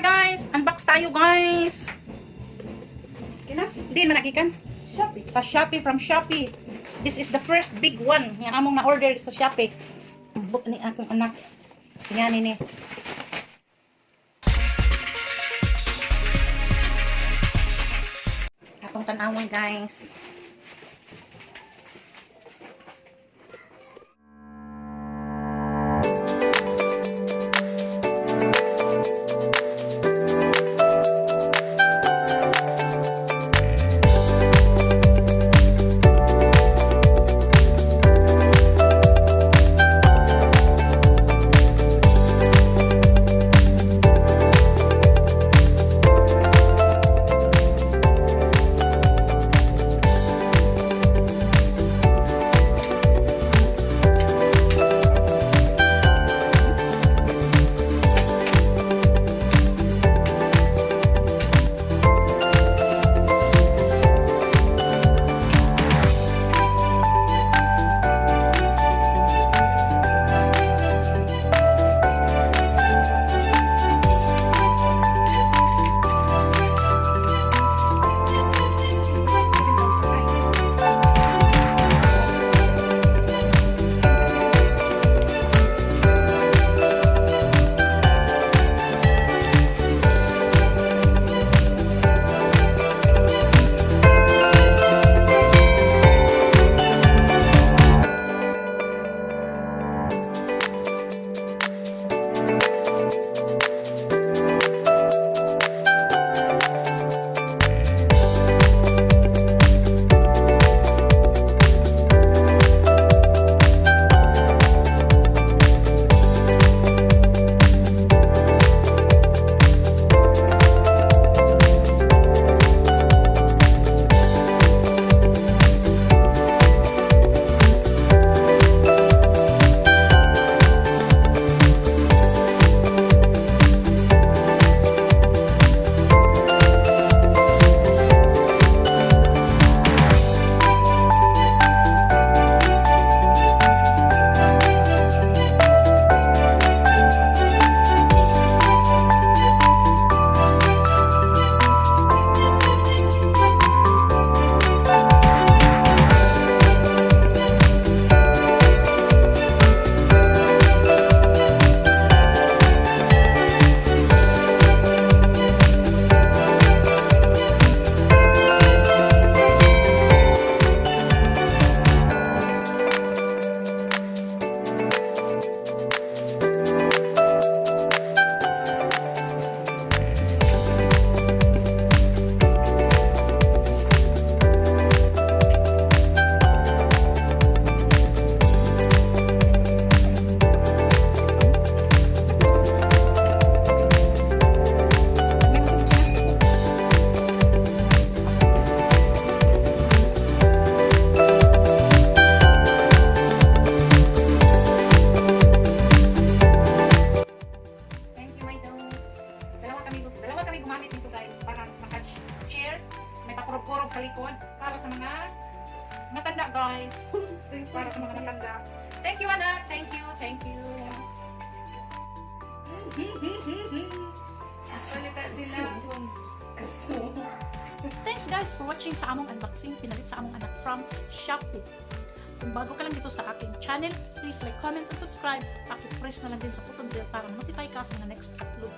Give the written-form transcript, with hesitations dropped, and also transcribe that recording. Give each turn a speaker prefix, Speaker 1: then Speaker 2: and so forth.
Speaker 1: guys, unbox tayo guys. Kina? Di managikan.
Speaker 2: Shopee.
Speaker 1: Sa Shopee, from Shopee. This is the first big one nga among na-order sa Shopee. Book ni akong anak. Singani ni. Atong tanawon guys. Gumamit nito guys para massage chair, may pakurog-kurog sa likod para sa mga matanda guys. Para sa mga matanda. Thank you anak, thank you, thank you. Thanks guys for watching sa among unboxing pinalit sa among anak from Shopee. Kung bago ka lang dito sa aking channel, please like, comment, and subscribe. Paki-press na lang din sa button bell para notify ka sa next upload.